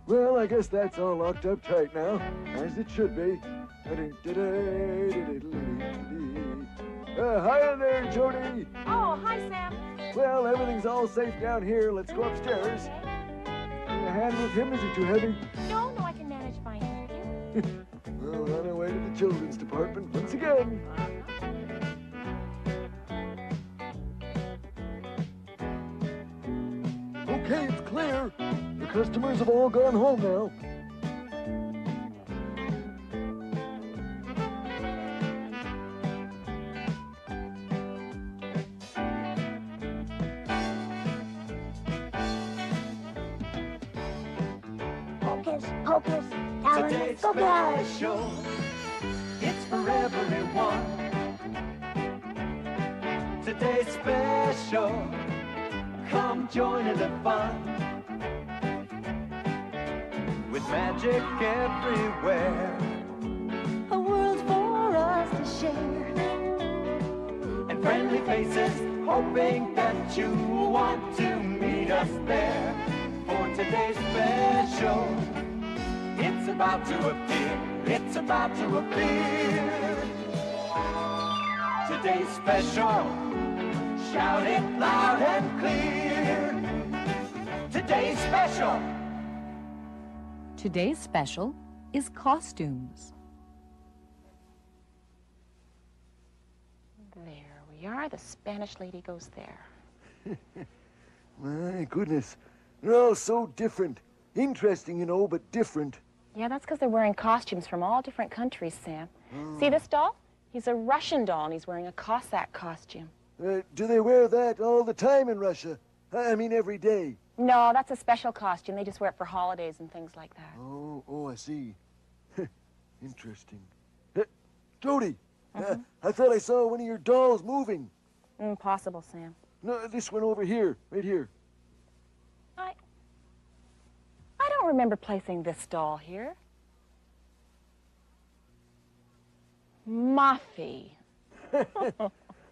Well, I guess that's all locked up tight now, as it should be. Hi there, Jodie. Oh, hi, Sam. Well, everything's all safe down here. Let's go upstairs. A hand with him? Is he too heavy? No, I can manage fine, thank you. Well, on our way to the children's department once again. Okay, it's clear. The customers have all gone home now. Hocus, Today's special, it's for everyone. Today's special, come join in the fun. With magic everywhere, a world for us to share. and friendly faces, hoping that you want to meet us there. For today's special, it's about to appear, it's about to appear. Today's special, shout it loud and clear. Today's special. Today's special is costumes. There we are. The Spanish lady goes there. My goodness. They're all so different. Interesting, you know, but different. Yeah, that's because they're wearing costumes from all different countries, Sam. See this doll? He's a Russian doll, and he's wearing a Cossack costume. Do they wear that all the time in Russia? I mean, every day. No, that's a special costume. They just wear it for holidays and things like that. Oh, I see. Interesting. Jodie, I thought I saw one of your dolls moving. Impossible, Sam. No, this one over here, right here. I don't remember placing this doll here. Muffy.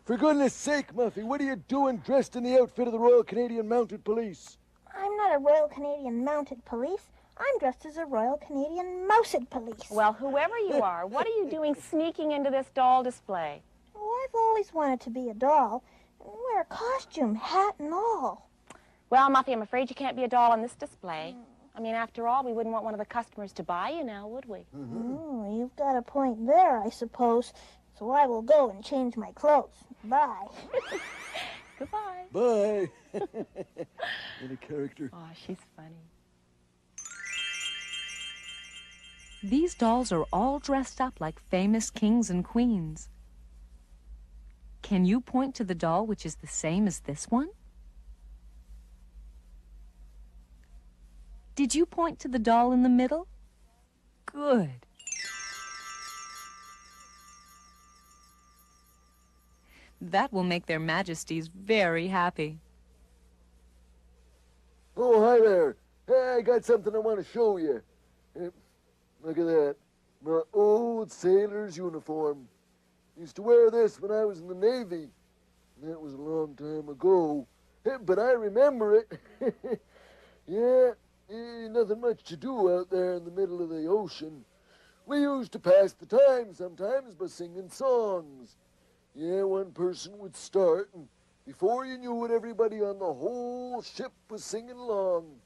For goodness sake, Muffy, what are you doing dressed in the outfit of the Royal Canadian Mounted Police? I'm not a Royal Canadian Mounted Police. I'm dressed as a Royal Canadian Moused Police. Well, whoever you are, what are you doing sneaking into this doll display? Oh, I've always wanted to be a doll. Wear a costume, hat and all. Well, Muffy, I'm afraid you can't be a doll on this display. I mean, after all, we wouldn't want one of the customers to buy you now, would we? Oh, you've got a point there, I suppose. So I will go and change my clothes. Bye. Goodbye. Bye. What a character. Oh, she's funny. These dolls are all dressed up like famous kings and queens. Can you point to the doll which is the same as this one? Did you point to the doll in the middle? Good. That will make their majesties very happy. Oh, hi there. Hey, I got something I want to show you. Look at that. My old sailor's uniform. Used to wear this when I was in the Navy. That was a long time ago. But I remember it. Yeah. Nothing much to do out there in the middle of the ocean. We used to pass the time sometimes by singing songs. Yeah, one person would start, and before you knew it, everybody on the whole ship was singing along.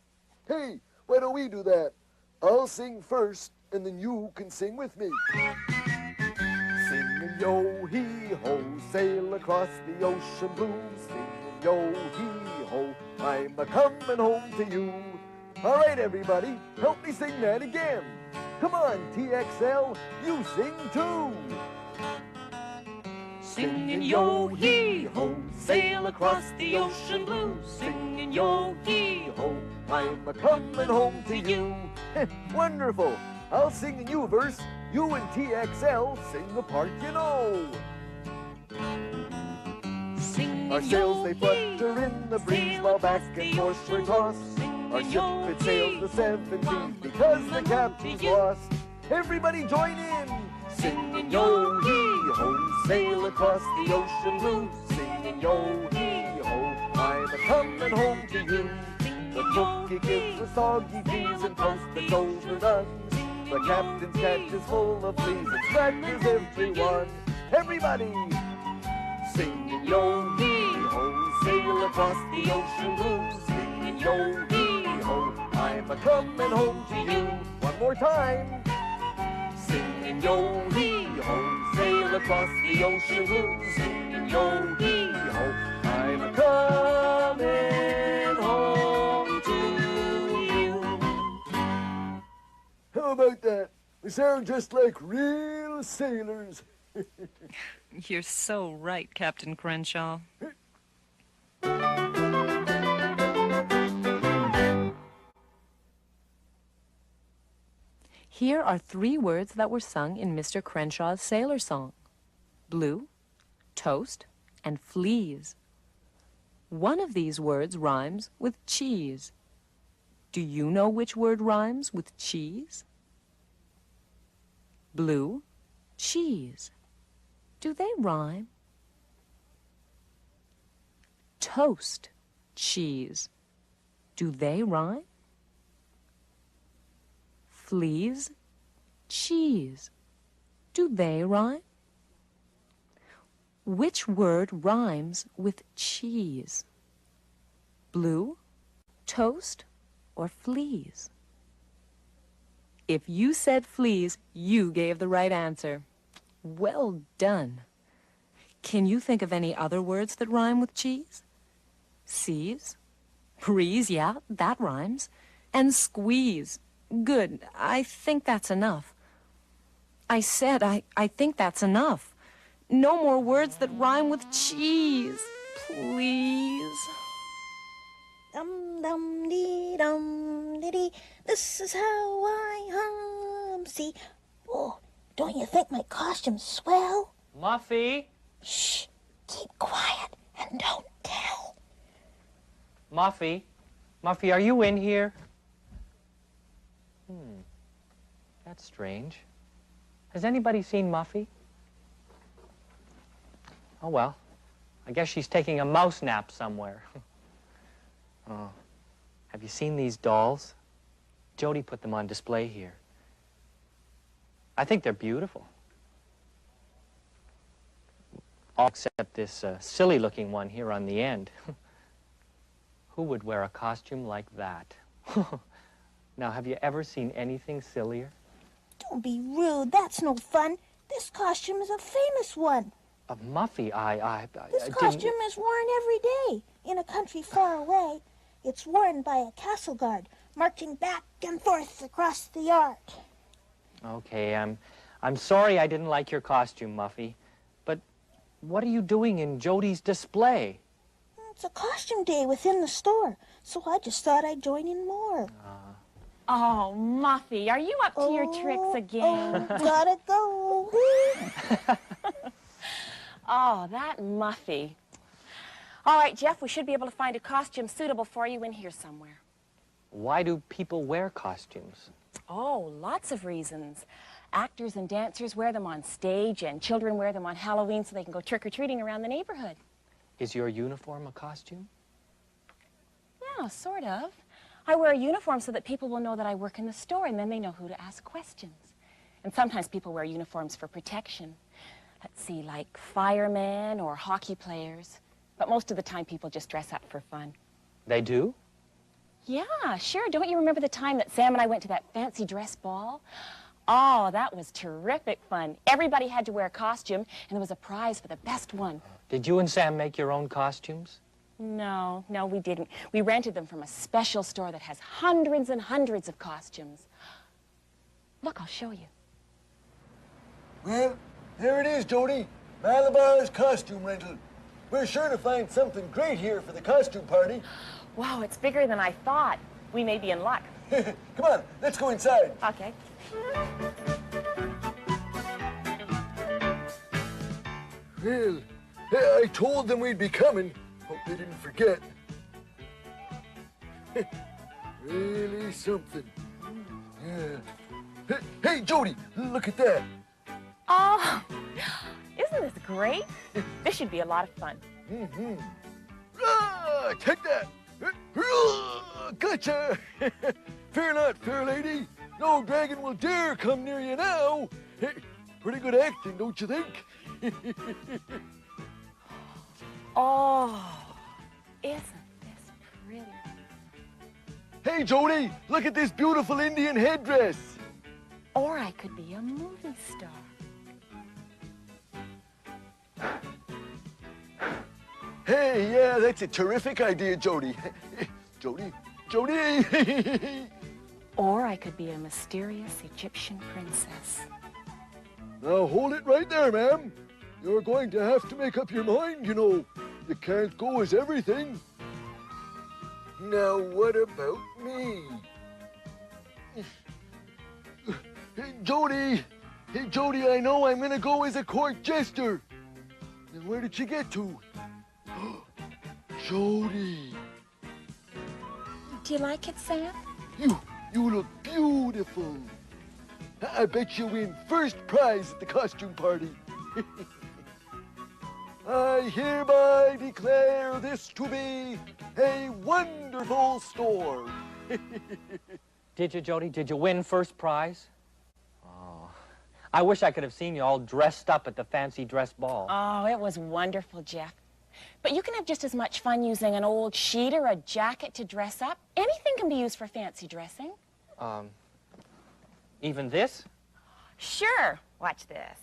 Hey, why don't we do that? I'll sing first, and then you can sing with me. Singing yo-hee-ho, sail across the ocean blue. Singing yo-hee-ho, I'm a-comin' home to you. All right, everybody, help me sing that again. Come on, TXL, you sing too. Singing yo-hee-ho, sail across the ocean blue. Singing yo-hee-ho, I'm a-comin' home to you. Wonderful. I'll sing a new verse. You and TXL sing the part you know. Our sails, they flutter in the breeze while back and forth we're tossed. Our ship, it sails the 7 seas because the captain's lost. Everybody join in. Singing yo-hee-ho, sail across the ocean blue. Singing yo-hee-ho, I'm a-comin' home to you. The cookie gives the soggy peas and toast that's overdone. The captain's catch is full of fleas and scratches everyone. Everybody sing yo-hee-ho, sail across the ocean blue. Sing yo-hee-ho, I'm a-comin' home to you. One more time. Sing yo-hee-ho, sail across the ocean blue. Sing yo-hee-ho, I'm a-comin' home to you. How about that? We sound just like real sailors. You're so right, Captain Crenshaw. Here are 3 words that were sung in Mr. Crenshaw's sailor song: blue, toast, and fleas. One of these words rhymes with cheese. Do you know which word rhymes with cheese? Blue, cheese. Do they rhyme? Toast, cheese. Do they rhyme? Fleas, cheese. Do they rhyme? Which word rhymes with cheese? Blue, toast, or fleas? If you said fleas, you gave the right answer. Well done. Can you think of any other words that rhyme with cheese? Seize, breeze, yeah, that rhymes. And squeeze. Good, I think that's enough. I said I think that's enough. No more words that rhyme with cheese, please. Dum dum dee dum dee dee. This is how I hum. See, oh, don't you think my costume's swell? Muffy? Shh, keep quiet and don't tell. Muffy? Muffy, are you in here? That's strange. Has anybody seen Muffy? Oh, well. I guess she's taking a mouse nap somewhere. Oh. Have you seen these dolls? Jodie put them on display here. I think they're beautiful. All except this silly-looking one here on the end. Who would wear a costume like that? Now, have you ever seen anything sillier? Don't be rude. That's no fun. This costume is a famous one. Muffy, This costume is worn every day in a country far away. It's worn by a castle guard marching back and forth across the yard. Okay, I'm sorry I didn't like your costume, Muffy. But what are you doing in Jodie's display? It's a costume day within the store, so I just thought I'd join in more. Oh, Muffy, are you up to your tricks again? Oh, gotta go. Oh, that Muffy. All right, Jeff, we should be able to find a costume suitable for you in here somewhere. Why do people wear costumes? Oh, lots of reasons. Actors and dancers wear them on stage, and children wear them on Halloween so they can go trick-or-treating around the neighborhood. Is your uniform a costume? Yeah, sort of. I wear a uniform so that people will know that I work in the store, and then they know who to ask questions. And sometimes people wear uniforms for protection. Let's see, like firemen or hockey players. But most of the time, people just dress up for fun. They do? Yeah, sure. Don't you remember the time that Sam and I went to that fancy dress ball? Oh, that was terrific fun. Everybody had to wear a costume, and there was a prize for the best one. Did you and Sam make your own costumes? No, we didn't. We rented them from a special store that has hundreds and hundreds of costumes. Look, I'll show you. Well, there it is, Jodie. Malabar's costume rental. We're sure to find something great here for the costume party. Wow, it's bigger than I thought. We may be in luck. Come on, let's go inside. Okay. Well, I told them we'd be coming. Hope they didn't forget. Really something. Yeah. Hey, Jodie, look at that. Oh, isn't this great? This should be a lot of fun. Mm-hmm. Ah, take that. Gotcha! Fear not, fair lady. No dragon will dare come near you now. Pretty good acting, don't you think? Oh, isn't this pretty? Hey, Jodie, look at this beautiful Indian headdress. Or I could be a movie star. Hey, yeah, that's a terrific idea, Jodie. Jodie. Or I could be a mysterious Egyptian princess. Now hold it right there, ma'am. You're going to have to make up your mind, you know. You can't go as everything. Now what about me? Hey, Jodie, I know I'm gonna go as a court jester. And where did she get to? Jodie. Do you like it, Sam? You look beautiful. I bet you win first prize at the costume party. I hereby declare this to be a wonderful store. Did you, Jodie? Did you win first prize? Oh, I wish I could have seen you all dressed up at the fancy dress ball. Oh, it was wonderful, Jeff. But you can have just as much fun using an old sheet or a jacket to dress up. Anything can be used for fancy dressing. Even this? Sure. Watch this.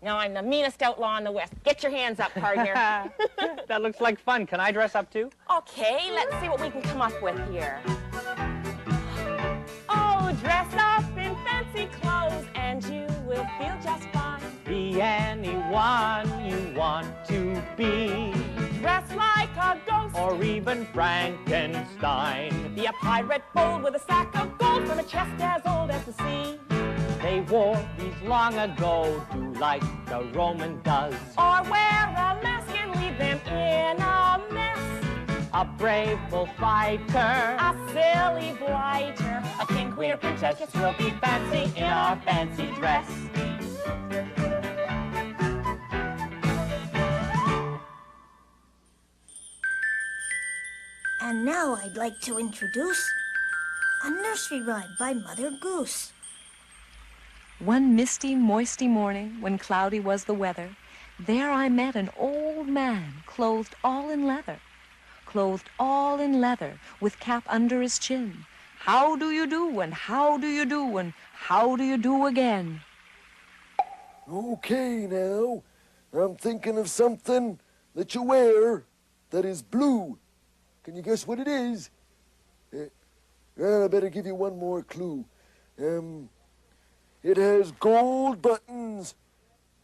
Now I'm the meanest outlaw in the West. Get your hands up, partner. That looks like fun. Can I dress up too? Okay, let's see what we can come up with here. Oh, dress up in fancy clothes and you will feel just fine. Be anyone you want to be. Dress like a ghost Or even Frankenstein. be a pirate bold with a sack of gold from a chest as old as the sea. They wore these long ago, do like the Roman does. Or wear a mask and leave them in a mess. A brave bullfighter, A silly blighter, a king, queen, or princess will be fancy in our fancy dress. And now I'd like to introduce a nursery rhyme by Mother Goose. One misty, moisty morning, when cloudy was the weather, there I met an old man, clothed all in leather. Clothed all in leather, with cap under his chin. How do you do, and how do you do, and how do you do again? Okay, now. I'm thinking of something that you wear that is blue. Can you guess what it is? I better give you one more clue. It has gold buttons,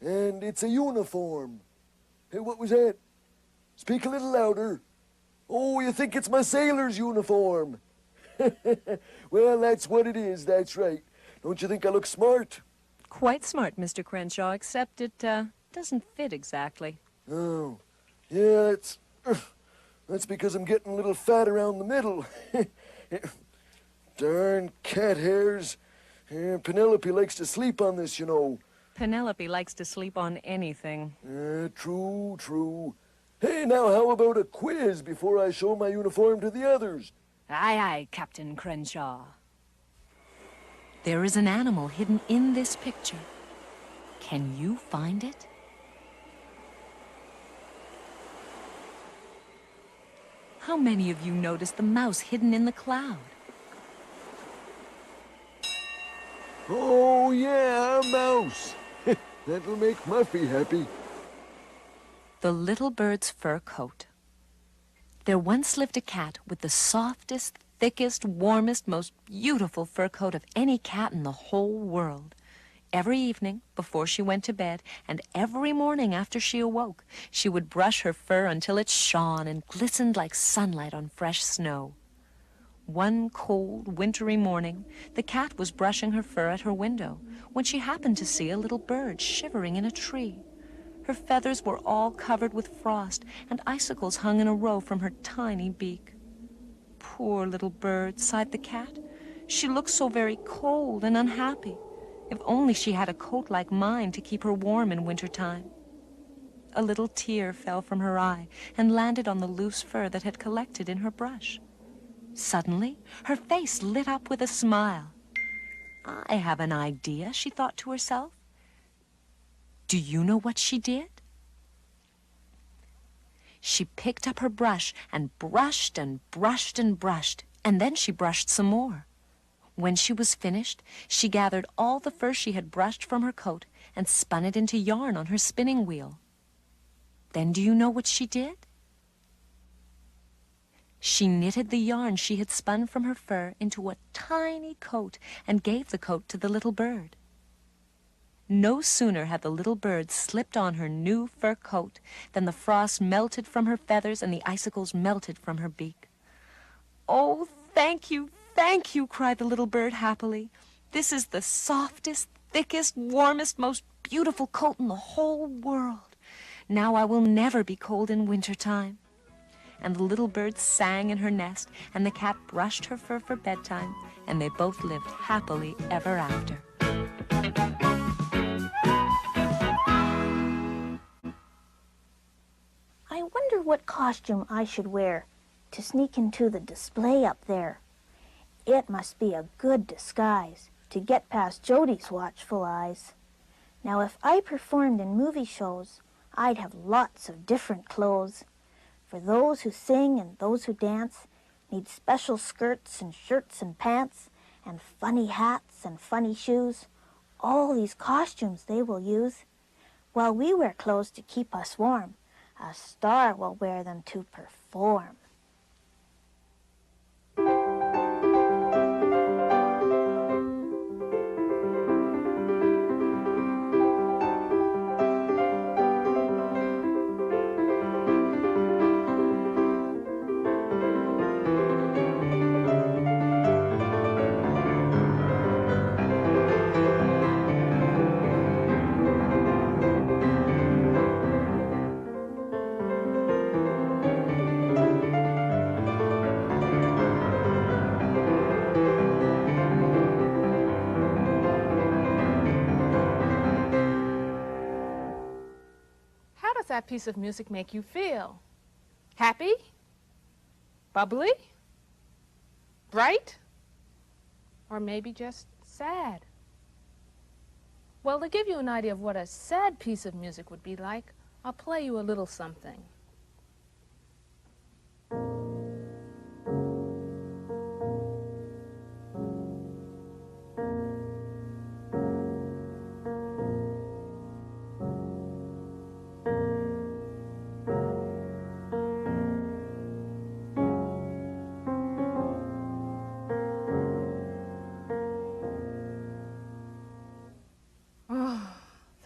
and it's a uniform. Hey, what was that? Speak a little louder. Oh, you think it's my sailor's uniform? Well, that's what it is, that's right. Don't you think I look smart? Quite smart, Mr. Crenshaw, except it doesn't fit exactly. Oh, yeah, that's because I'm getting a little fat around the middle. Darn cat hairs. Penelope likes to sleep on this, you know. Penelope likes to sleep on anything. True. Hey, now how about a quiz before I show my uniform to the others? Aye, Captain Crenshaw. There is an animal hidden in this picture. Can you find it? How many of you noticed the mouse hidden in the cloud? Oh, yeah, a mouse. That'll make Muffy happy. The little bird's fur coat. There once lived a cat with the softest, thickest, warmest, most beautiful fur coat of any cat in the whole world. Every evening, before she went to bed, and every morning after she awoke, she would brush her fur until it shone and glistened like sunlight on fresh snow. One cold, wintry morning, the cat was brushing her fur at her window when she happened to see a little bird shivering in a tree. Her feathers were all covered with frost, and icicles hung in a row from her tiny beak. Poor little bird, sighed the cat. She looked so very cold and unhappy. If only she had a coat like mine to keep her warm in wintertime. a little tear fell from her eye and landed on the loose fur that had collected in her brush. Suddenly, her face lit up with a smile. I have an idea, she thought to herself. Do you know what she did? She picked up her brush and brushed and brushed and brushed, and then she brushed some more. When she was finished, she gathered all the fur she had brushed from her coat and spun it into yarn on her spinning wheel. Then do you know what she did? She knitted the yarn she had spun from her fur into a tiny coat and gave the coat to the little bird. No sooner had the little bird slipped on her new fur coat than the frost melted from her feathers and the icicles melted from her beak. "Oh, thank you, cried the little bird happily. "This is the softest, thickest, warmest, most beautiful coat in the whole world. Now I will never be cold in winter time." And the little bird sang in her nest, and the cat brushed her fur for bedtime, and they both lived happily ever after. I wonder what costume I should wear to sneak into the display up there. It must be a good disguise to get past Jodie's watchful eyes. Now, if I performed in movie shows, I'd have lots of different clothes. For those who sing and those who dance need special skirts and shirts and pants and funny hats and funny shoes. All these costumes they will use. While we wear clothes to keep us warm, a star will wear them to perform. That piece of music make you feel? Happy? Bubbly? Bright? Or maybe just sad? Well, to give you an idea of what a sad piece of music would be like, I'll play you a little something.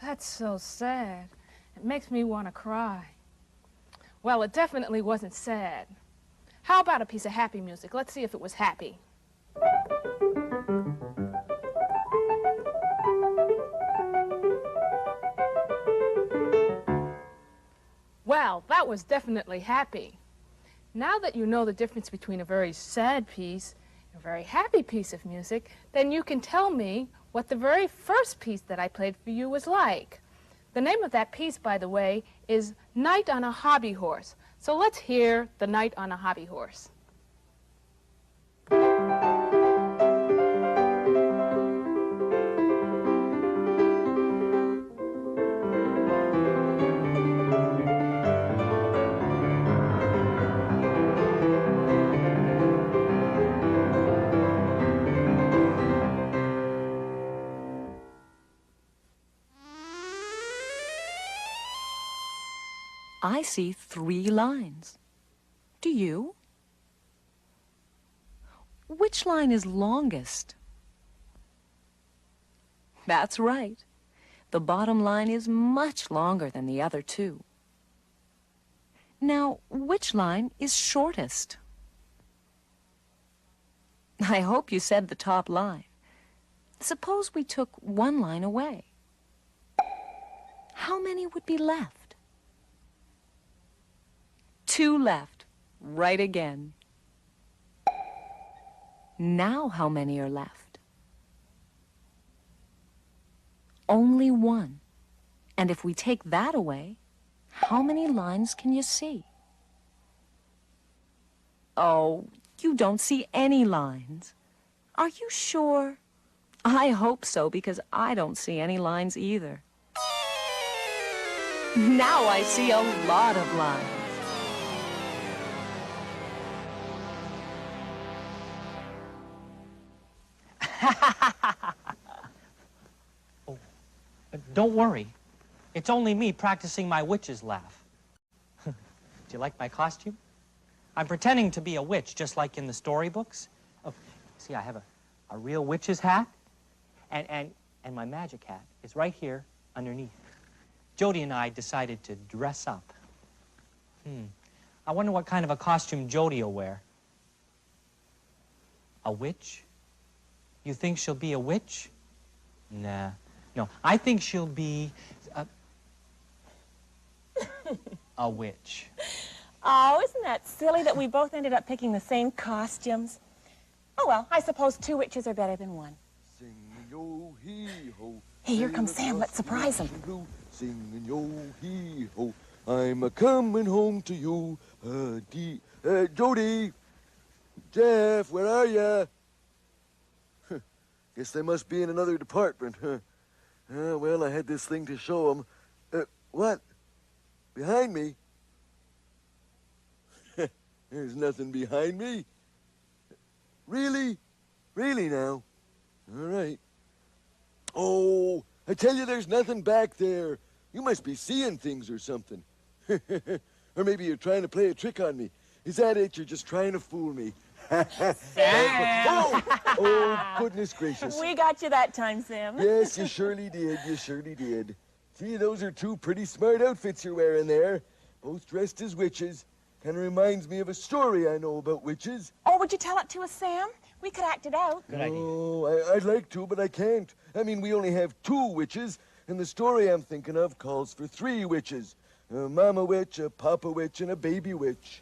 That's so sad. It makes me want to cry. Well, it definitely wasn't sad. How about a piece of happy music? Let's see if it was happy. Well, that was definitely happy. Now that you know the difference between a very sad piece and a very happy piece of music, then you can tell me what the very first piece that I played for you was like. The name of that piece, by the way, is Night on a Hobby Horse. So let's hear the Night on a Hobby Horse. I see 3 lines. Do you? Which line is longest? That's right. The bottom line is much longer than the other 2. Now, which line is shortest? I hope you said the top line. Suppose we took 1 line away. How many would be left? 2 left. Right again. Now how many are left? Only 1. And if we take that away, How many lines can you see? Oh, you don't see any lines. Are you sure? I hope so, because I don't see any lines either. Now I see a lot of lines. Don't worry. It's only me practicing my witch's laugh. Do you like my costume? I'm pretending to be a witch, just like in the storybooks. Oh, see, I have a real witch's hat, and my magic hat is right here underneath. Jodie and I decided to dress up. I wonder what kind of a costume Jodie will wear. A witch? You think she'll be a witch? Nah. No, I think she'll be a witch. Oh, isn't that silly that we both ended up picking the same costumes? Oh, well, I suppose two witches are better than one. Sing yo hee ho. Hey, here comes Sam. Let's surprise him. Sing yo hee ho. I'm a coming home to you. Jodie, Jeff, where are ya? Guess they must be in another department, huh? Well, I had this thing to show them. What? Behind me? There's nothing behind me. Really? Really now? All right. Oh, I tell you there's nothing back there. You must be seeing things or something. Or maybe you're trying to play a trick on me. Is that it? You're just trying to fool me. Oh, goodness gracious. We got you that time, Sam. Yes, you surely did. You surely did. See, those are two pretty smart outfits you're wearing there. Both dressed as witches. Kind of reminds me of a story I know about witches. Oh, would you tell it to us, Sam? We could act it out. Good idea. Oh, I'd like to, but I can't. I mean, we only have 2 witches, and the story I'm thinking of calls for 3 witches. A mama witch, a papa witch, and a baby witch.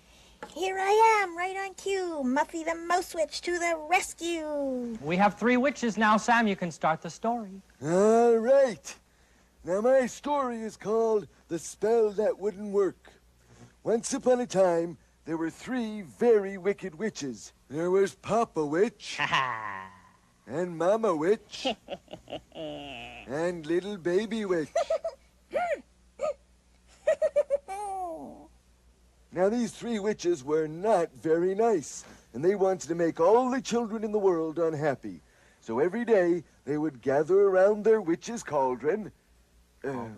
Here I am, right on cue. Muffy the Mouse Witch to the rescue. We have 3 witches now, Sam. You can start the story. All right. Now, my story is called The Spell That Wouldn't Work. Once upon a time, there were 3 very wicked witches. There was Papa Witch, and Mama Witch, and Little Baby Witch. Now, these 3 witches were not very nice, and they wanted to make all the children in the world unhappy. So every day, they would gather around their witch's cauldron. Oh,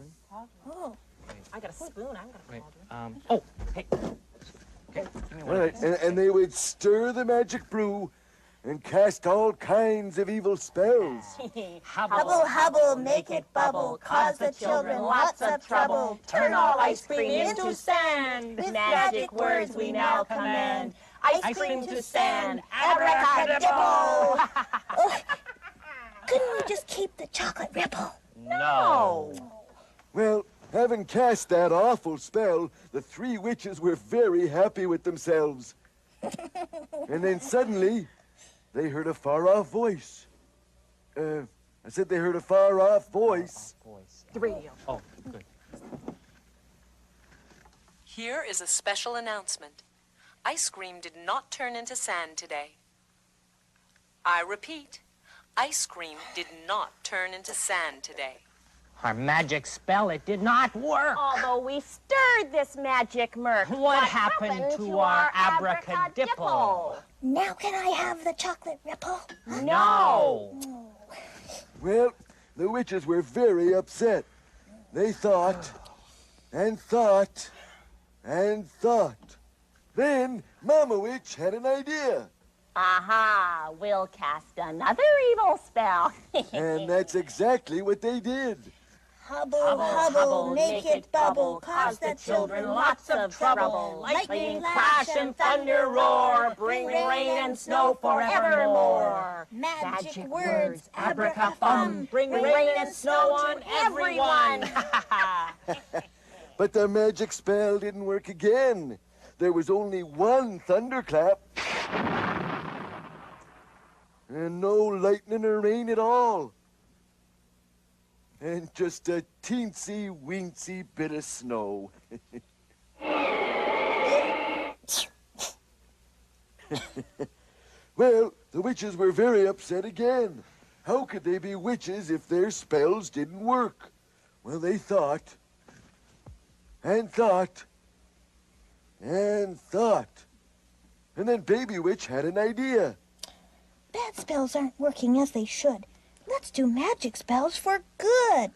I got a spoon. I'm going to cauldron. Oh, hey. Okay, give me one. All right, and they would stir the magic brew and cast all kinds of evil spells. Hubble, hubble, make it bubble, cause the children lots of trouble. Turn all ice cream into sand. With magic words we now command. Ice cream to sand, abracadabra. Couldn't we just keep the chocolate ripple? No. Well, having cast that awful spell, the 3 witches were very happy with themselves. And then suddenly, they heard a far-off voice. I said they heard a far-off voice. The radio. Oh, good. Here is a special announcement. Ice cream did not turn into sand today. I repeat, ice cream did not turn into sand today. Our magic spell, it did not work. Although we stirred this magic murk. What happened to our abracadipple? Now can I have the chocolate ripple? No. Well, the witches were very upset. They thought, and thought, and thought. Then Mama Witch had an idea. Aha, we'll cast another evil spell. And that's exactly what they did. Hubble, hubble, make it bubble, cause the children lots of trouble. Lightning flash and thunder roar, bring rain and snow forevermore. Magic words, abracadabra, bring rain and snow on everyone. But the magic spell didn't work again. There was only one thunderclap. And no lightning or rain at all. and just a teensy-weensy bit of snow. Well, the witches were very upset again. How could they be witches if their spells didn't work? Well, they thought, and thought, and thought. And then Baby Witch had an idea. Bad spells aren't working as they should. Let's do magic spells for good.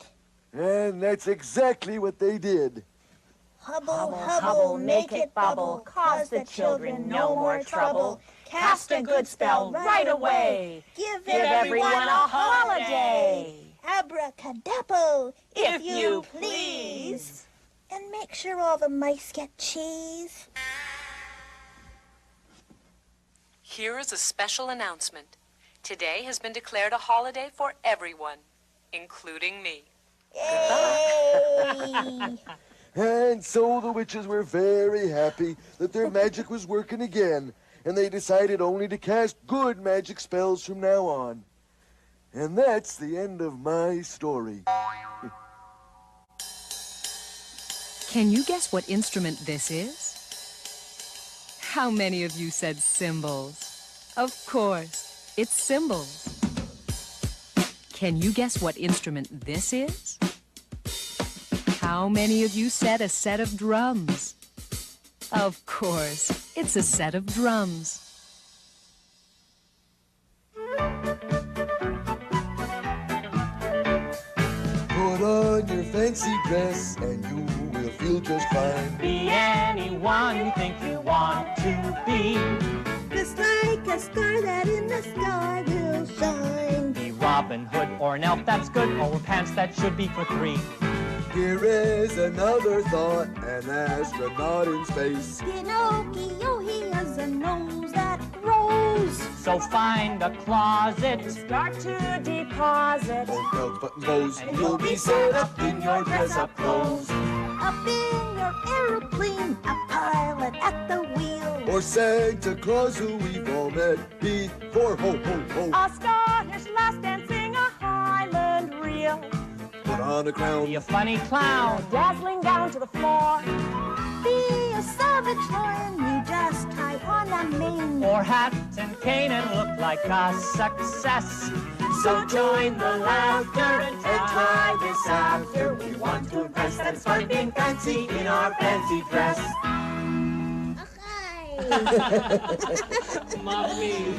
And that's exactly what they did. Hubble, hubble, make it bubble, cause the children no more trouble. Cast a good spell right away. Give everyone a holiday. Abracadabra, if you please. And make sure all the mice get cheese. Here is a special announcement. Today has been declared a holiday for everyone, including me. Yay! And so the witches were very happy that their magic was working again, and they decided only to cast good magic spells from now on. And that's the end of my story. Can you guess what instrument this is? How many of you said cymbals? Of course, it's cymbals. Can you guess what instrument this is? How many of you said a set of drums? Of course, it's a set of drums. Put on your fancy dress and you will feel just fine. Be anyone you think you want to be. Just like a star that in the sky will shine. Be Robin Hood or an elf, that's good, or pants that should be for 3. Here is another thought, an astronaut in space. Pinocchio, he has a nose that grows. So find a closet, Start to deposit. Old belts, button bows, and you'll be set up in your dress-up clothes. Up in your aeroplane, a pilot at the wheel. Or Santa Claus who we've all met before. Ho, ho, ho. A Scottish lass dancing a Highland reel. Put on a crown. be a funny clown, Dazzling down to the floor. Be a savage lion, you just tie on a mane. or hat and cane and look like a success. So join the laughter and try this after. We want to impress, that's fun being fancy in our fancy dress. Okay. Muffy.